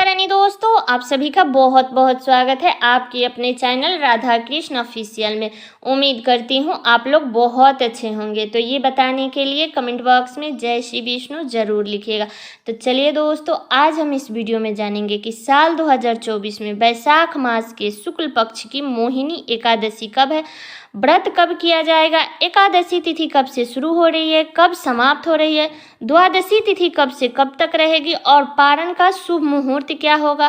नमस्कार यानी दोस्तों, आप सभी का बहुत बहुत स्वागत है आपके अपने चैनल राधा कृष्ण ऑफिशियल में। उम्मीद करती हूँ आप लोग बहुत अच्छे होंगे। तो ये बताने के लिए कमेंट बॉक्स में जय श्री विष्णु जरूर लिखिएगा। तो चलिए दोस्तों, आज हम इस वीडियो में जानेंगे कि साल 2024 में वैशाख मास के शुक्ल पक्ष की मोहिनी एकादशी कब है, व्रत कब किया जाएगा, एकादशी तिथि कब से शुरू हो रही है, कब समाप्त हो रही है, द्वादशी तिथि कब से कब तक रहेगी और पारण का शुभ मुहूर्त क्या होगा,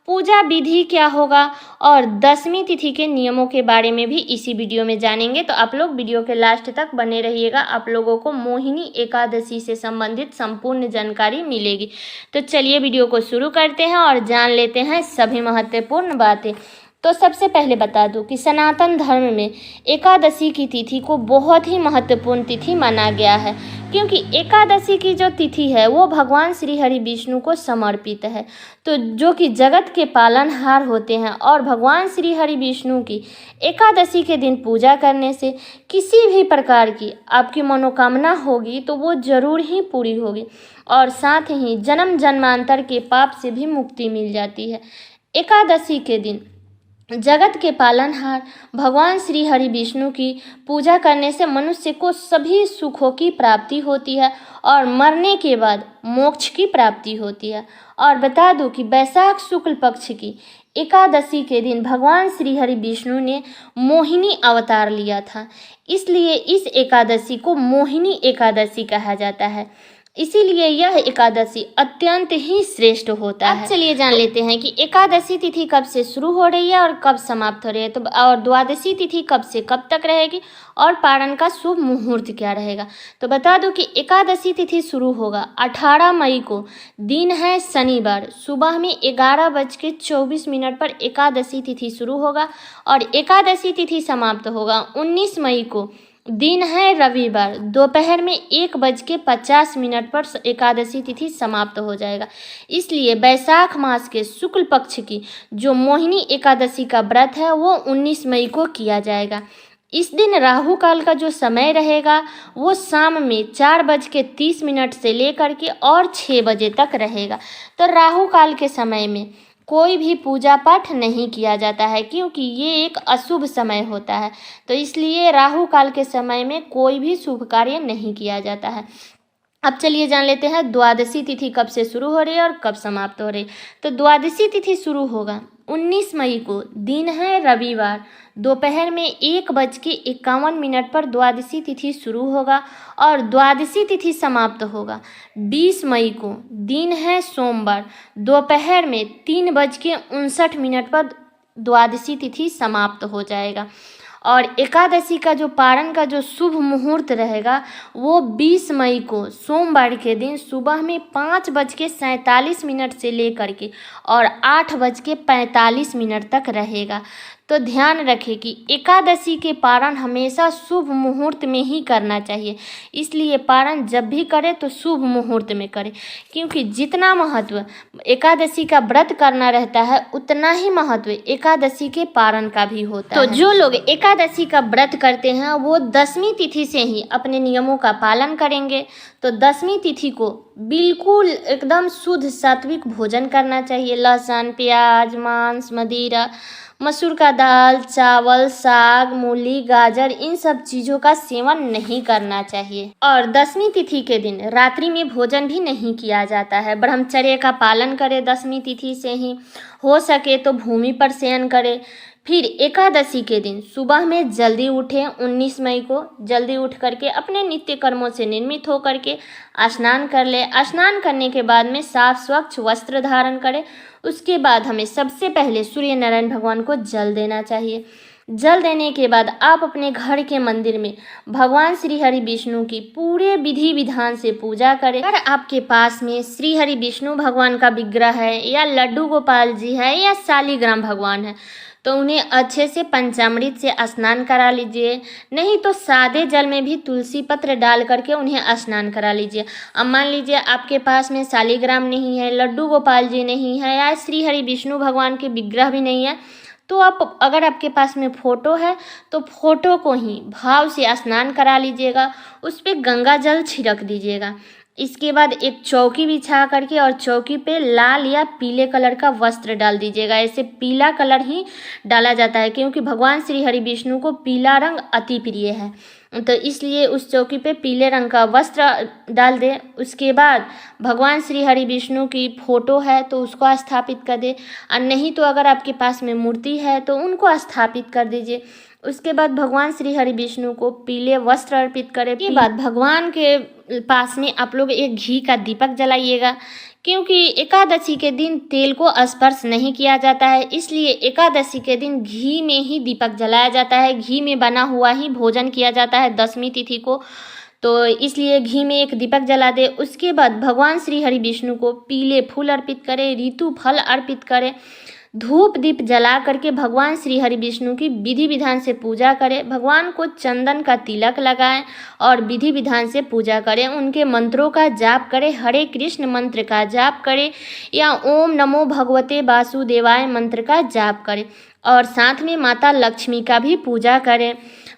पूजा विधि क्या होगा और दशमी तिथि के नियमों के बारे में भी इसी वीडियो में जानेंगे। तो आप लोग वीडियो के लास्ट तक बने रहिएगा, आप लोगों को मोहिनी एकादशी से संबंधित संपूर्ण जानकारी मिलेगी। तो चलिए वीडियो को शुरू करते हैं और जान लेते हैं सभी महत्वपूर्ण बातें। तो सबसे पहले बता दूं कि सनातन धर्म में एकादशी की तिथि को बहुत ही महत्वपूर्ण तिथि माना गया है, क्योंकि एकादशी की जो तिथि है वो भगवान श्री हरि विष्णु को समर्पित है, तो जो कि जगत के पालनहार होते हैं। और भगवान श्री हरि विष्णु की एकादशी के दिन पूजा करने से किसी भी प्रकार की आपकी मनोकामना होगी तो वो जरूर ही पूरी होगी, और साथ ही जन्म जन्मांतर के पाप से भी मुक्ति मिल जाती है। एकादशी के दिन जगत के पालनहार भगवान श्री हरि विष्णु की पूजा करने से मनुष्य को सभी सुखों की प्राप्ति होती है और मरने के बाद मोक्ष की प्राप्ति होती है। और बता दूं कि वैशाख शुक्ल पक्ष की एकादशी के दिन भगवान श्री हरि विष्णु ने मोहिनी अवतार लिया था, इसलिए इस एकादशी को मोहिनी एकादशी कहा जाता है। इसीलिए यह एकादशी अत्यंत ही श्रेष्ठ होता है। अब चलिए जान लेते हैं कि एकादशी तिथि कब से शुरू हो रही है और कब समाप्त हो रही है, तो और द्वादशी तिथि कब से कब तक रहेगी और पारण का शुभ मुहूर्त क्या रहेगा। तो बता दूं कि एकादशी तिथि शुरू होगा 18 मई को, दिन है शनिवार, सुबह में 11:24 पर एकादशी तिथि शुरू होगा और एकादशी तिथि समाप्त होगा 19 मई को, दिन है रविवार, दोपहर में 1:50 पर एकादशी तिथि समाप्त हो जाएगा। इसलिए वैशाख मास के शुक्ल पक्ष की जो मोहिनी एकादशी का व्रत है वो 19 मई को किया जाएगा। इस दिन राहु काल का जो समय रहेगा वो शाम में 4:30 से लेकर के और 6 बजे तक रहेगा। तो राहु काल के समय में कोई भी पूजा पाठ नहीं किया जाता है, क्योंकि ये एक अशुभ समय होता है, तो इसलिए राहु काल के समय में कोई भी शुभ कार्य नहीं किया जाता है। अब चलिए जान लेते हैं द्वादशी तिथि कब से शुरू हो रही है और कब समाप्त हो रही है। तो द्वादशी तिथि शुरू होगा 19 मई को, दिन है रविवार, दोपहर में 1:51 पर द्वादशी तिथि शुरू होगा और द्वादशी तिथि समाप्त होगा 20 मई को, दिन है सोमवार, दोपहर में 3:59 पर द्वादशी तिथि समाप्त हो जाएगा। और एकादशी का जो पारण का जो शुभ मुहूर्त रहेगा वो 20 मई को सोमवार के दिन सुबह में 5:47 से लेकर के और 8:45 तक रहेगा। तो ध्यान रखें कि एकादशी के पारण हमेशा शुभ मुहूर्त में ही करना चाहिए, इसलिए पारण जब भी करें तो शुभ मुहूर्त में करें, क्योंकि जितना महत्व एकादशी का व्रत करना रहता है उतना ही महत्व एकादशी के पारण का भी होता है। तो जो लोग एकादशी का व्रत करते हैं वो दशमी तिथि से ही अपने नियमों का पालन करेंगे। तो दशमी तिथि को बिल्कुल एकदम शुद्ध सात्विक भोजन करना चाहिए। लहसुन, प्याज, मांस, मदिरा, मसूर का दाल, चावल, साग, मूली, गाजर, इन सब चीज़ों का सेवन नहीं करना चाहिए। और दशमी तिथि के दिन रात्रि में भोजन भी नहीं किया जाता है। ब्रह्मचर्य का पालन करें, दशमी तिथि से ही हो सके तो भूमि पर शयन करें। फिर एकादशी के दिन सुबह में जल्दी उठें, 19 मई को जल्दी उठ करके अपने नित्य कर्मों से निर्मित हो करके स्नान कर ले। स्नान करने के बाद में साफ स्वच्छ वस्त्र धारण करें। उसके बाद हमें सबसे पहले सूर्य नारायण भगवान को जल देना चाहिए। जल देने के बाद आप अपने घर के मंदिर में भगवान श्री हरि विष्णु की पूरे विधि विधान से पूजा करें। अगर आपके पास में श्री हरि विष्णु भगवान का विग्रह है या लड्डू गोपाल जी है या शालिग्राम भगवान है तो उन्हें अच्छे से पंचामृत से स्नान करा लीजिए, नहीं तो सादे जल में भी तुलसी पत्र डाल करके उन्हें स्नान करा लीजिए। अब मान लीजिए आपके पास में शालिग्राम नहीं है, लड्डू गोपाल जी नहीं है या श्री हरि विष्णु भगवान के विग्रह भी नहीं है, तो आप अगर आपके पास में फ़ोटो है तो फ़ोटो को ही भाव से स्नान करा लीजिएगा, उस पर गंगा जल छिड़क दीजिएगा। इसके बाद एक चौकी बिछा करके और चौकी पे लाल या पीले कलर का वस्त्र डाल दीजिएगा। ऐसे पीला कलर ही डाला जाता है क्योंकि भगवान श्री हरि विष्णु को पीला रंग अति प्रिय है, तो इसलिए उस चौकी पे पीले रंग का वस्त्र डाल दे। उसके बाद भगवान श्री हरि विष्णु की फोटो है तो उसको स्थापित कर दे, और नहीं तो अगर आपके पास में मूर्ति है तो उनको स्थापित कर दीजिए। उसके बाद भगवान श्री हरि विष्णु को पीले वस्त्र अर्पित करें। इसके बाद भगवान के पास में आप लोग एक घी का दीपक जलाइएगा, क्योंकि एकादशी के दिन तेल को स्पर्श नहीं किया जाता है, इसलिए एकादशी के दिन घी में ही दीपक जलाया जाता है। घी में बना हुआ ही भोजन किया जाता है दशमी तिथि को, तो इसलिए घी में एक दीपक जला दे। उसके बाद भगवान श्री हरि विष्णु को पीले फूल अर्पित करें, ऋतु फल अर्पित करें, धूप दीप जला करके भगवान श्री हरि विष्णु की विधि विधान से पूजा करें। भगवान को चंदन का तिलक लगाएं और विधि विधान से पूजा करें। उनके मंत्रों का जाप करें, हरे कृष्ण मंत्र का जाप करें या ओम नमो भगवते वासुदेवाय मंत्र का जाप करें, और साथ में माता लक्ष्मी का भी पूजा करें।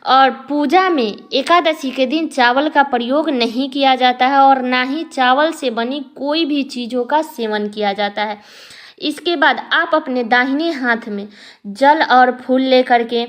और पूजा में एकादशी के दिन चावल का प्रयोग नहीं किया जाता है और ना ही चावल से बनी कोई भी चीज़ों का सेवन किया जाता है। इसके बाद आप अपने दाहिने हाथ में जल और फूल ले करके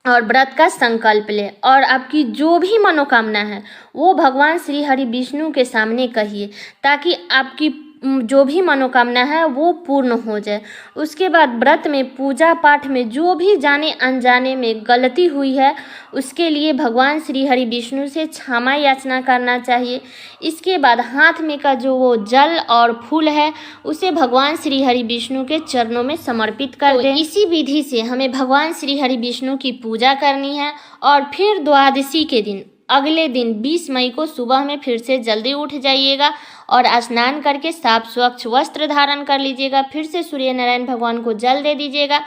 और व्रत का संकल्प ले, और आपकी जो भी मनोकामना है वो भगवान श्री हरि विष्णु के सामने कहिए, ताकि आपकी जो भी मनोकामना है वो पूर्ण हो जाए। उसके बाद व्रत में पूजा पाठ में जो भी जाने अनजाने में गलती हुई है उसके लिए भगवान श्री हरि विष्णु से क्षमा याचना करना चाहिए। इसके बाद हाथ में का जो वो जल और फूल है उसे भगवान श्री हरि विष्णु के चरणों में समर्पित कर दें। इसी विधि से हमें भगवान श्री हरि विष्णु की पूजा करनी है। और फिर द्वादशी के दिन अगले दिन 20 मई को सुबह में फिर से जल्दी उठ जाइएगा और स्नान करके साफ स्वच्छ वस्त्र धारण कर लीजिएगा। फिर से सूर्य नारायण भगवान को जल दे दीजिएगा।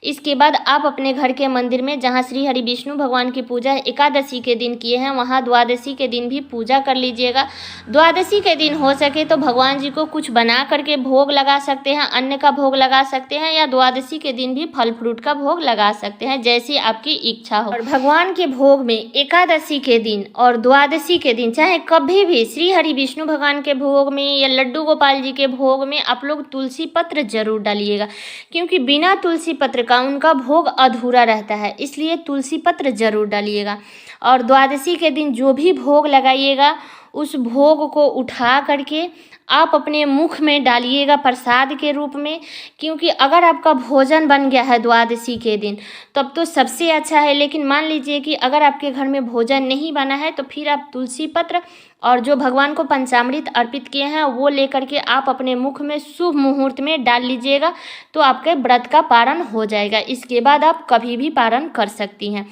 इसके बाद आप अपने घर के मंदिर में जहाँ श्री हरि विष्णु भगवान की पूजा एकादशी के दिन किए हैं वहाँ द्वादशी के दिन भी पूजा कर लीजिएगा। द्वादशी के दिन हो सके तो भगवान जी को कुछ बना करके भोग लगा सकते हैं, अन्न का भोग लगा सकते हैं, या द्वादशी के दिन भी फल फ्रूट का भोग लगा सकते हैं, जैसी आपकी इच्छा हो। और भगवान के भोग में एकादशी के दिन और द्वादशी के दिन चाहे कभी भी श्री हरि विष्णु भगवान के भोग में या लड्डू गोपाल जी के भोग में आप लोग तुलसी पत्र जरूर डालिएगा, क्योंकि बिना तुलसी पत्र उनका भोग अधूरा रहता है, इसलिए तुलसी पत्र जरूर डालिएगा। और द्वादशी के दिन जो भी भोग लगाइएगा उस भोग को उठा करके आप अपने मुख में डालिएगा प्रसाद के रूप में, क्योंकि अगर आपका भोजन बन गया है द्वादशी के दिन तब तो सबसे अच्छा है। लेकिन मान लीजिए कि अगर आपके घर में भोजन नहीं बना है तो फिर आप तुलसी पत्र और जो भगवान को पंचामृत अर्पित किए हैं वो लेकर के आप अपने मुख में शुभ मुहूर्त में डाल लीजिएगा, तो आपके व्रत का पारण हो जाएगा। इसके बाद आप कभी भी पारण कर सकती हैं।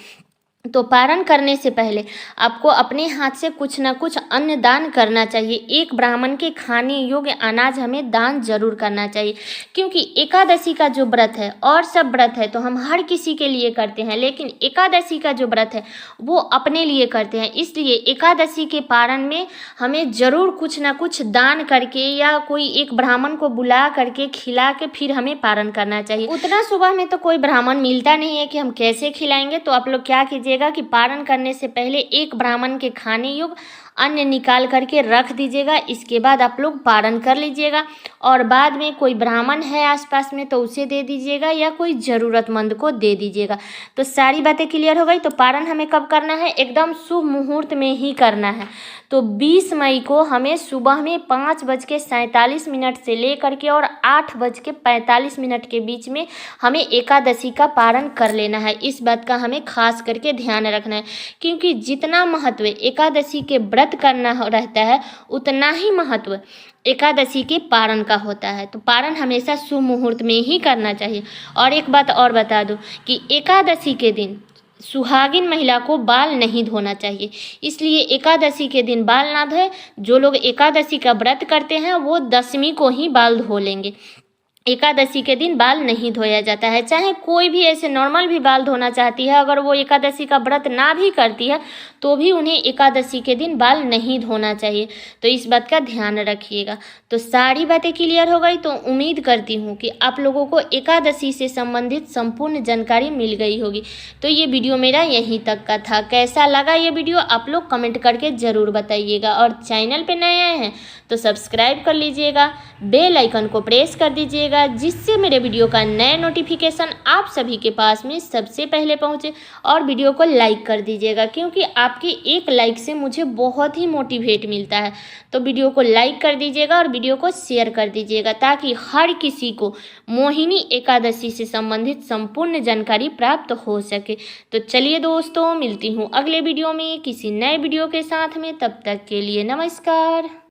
तो पारण करने से पहले आपको अपने हाथ से कुछ ना कुछ अन्न दान करना चाहिए। एक ब्राह्मण के खाने योग्य अनाज हमें दान जरूर करना चाहिए, क्योंकि एकादशी का जो व्रत है और सब व्रत है तो हम हर किसी के लिए करते हैं, लेकिन एकादशी का जो व्रत है वो अपने लिए करते हैं। इसलिए एकादशी के पारण में हमें जरूर कुछ ना कुछ दान करके या कोई एक ब्राह्मण को बुला करके खिला के फिर हमें पारण करना चाहिए। उतना सुबह में तो कोई ब्राह्मण मिलता नहीं है कि हम कैसे खिलाएंगे, तो आप लोग क्या कीजिए कि पारण करने से पहले एक ब्राह्मण के खाने योग्य अन्न निकाल करके रख दीजिएगा। इसके बाद आप लोग पारण कर लीजिएगा, और बाद में कोई ब्राह्मण है आसपास में तो उसे दे दीजिएगा या कोई ज़रूरतमंद को दे दीजिएगा। तो सारी बातें क्लियर हो गई। तो पारण हमें कब करना है? एकदम शुभ मुहूर्त में ही करना है। तो 20 मई को हमें सुबह में 5:47 से लेकर के और 8:45 के बीच में हमें एकादशी का पारण कर लेना है। इस बात का हमें खास करके ध्यान रखना है, क्योंकि जितना महत्व एकादशी के व्रत करना रहता है उतना ही महत्व एकादशी के पारण का होता है। तो पारण हमेशा शुभ मुहूर्त में ही करना चाहिए। और एक बात और बता दूं कि एकादशी के दिन सुहागिन महिला को बाल नहीं धोना चाहिए, इसलिए एकादशी के दिन बाल ना धोए। जो लोग एकादशी का व्रत करते हैं वो दशमी को ही बाल धो लेंगे। एकादशी के दिन बाल नहीं धोया जाता है। चाहे कोई भी ऐसे नॉर्मल भी बाल धोना चाहती है, अगर वो एकादशी का व्रत ना भी करती है तो भी उन्हें एकादशी के दिन बाल नहीं धोना चाहिए। तो इस बात का ध्यान रखिएगा। तो सारी बातें क्लियर हो गई। तो उम्मीद करती हूँ कि आप लोगों को एकादशी से संबंधित संपूर्ण जानकारी मिल गई होगी। तो ये वीडियो मेरा यहीं तक का था। कैसा लगा ये वीडियो आप लोग कमेंट करके ज़रूर बताइएगा। और चैनल पे नए आए हैं तो सब्सक्राइब कर लीजिएगा, बेल आइकन को प्रेस कर दीजिएगा, जिससे मेरे वीडियो का नया नोटिफिकेशन आप सभी के पास में सबसे पहले पहुंचे। और वीडियो को लाइक कर दीजिएगा, क्योंकि आपके एक लाइक से मुझे बहुत ही मोटिवेट मिलता है। तो वीडियो को लाइक कर दीजिएगा और वीडियो को शेयर कर दीजिएगा, ताकि हर किसी को मोहिनी एकादशी से संबंधित संपूर्ण जानकारी प्राप्त हो सके। तो चलिए दोस्तों, मिलती हूँ अगले वीडियो में किसी नए वीडियो के साथ में। तब तक के लिए नमस्कार।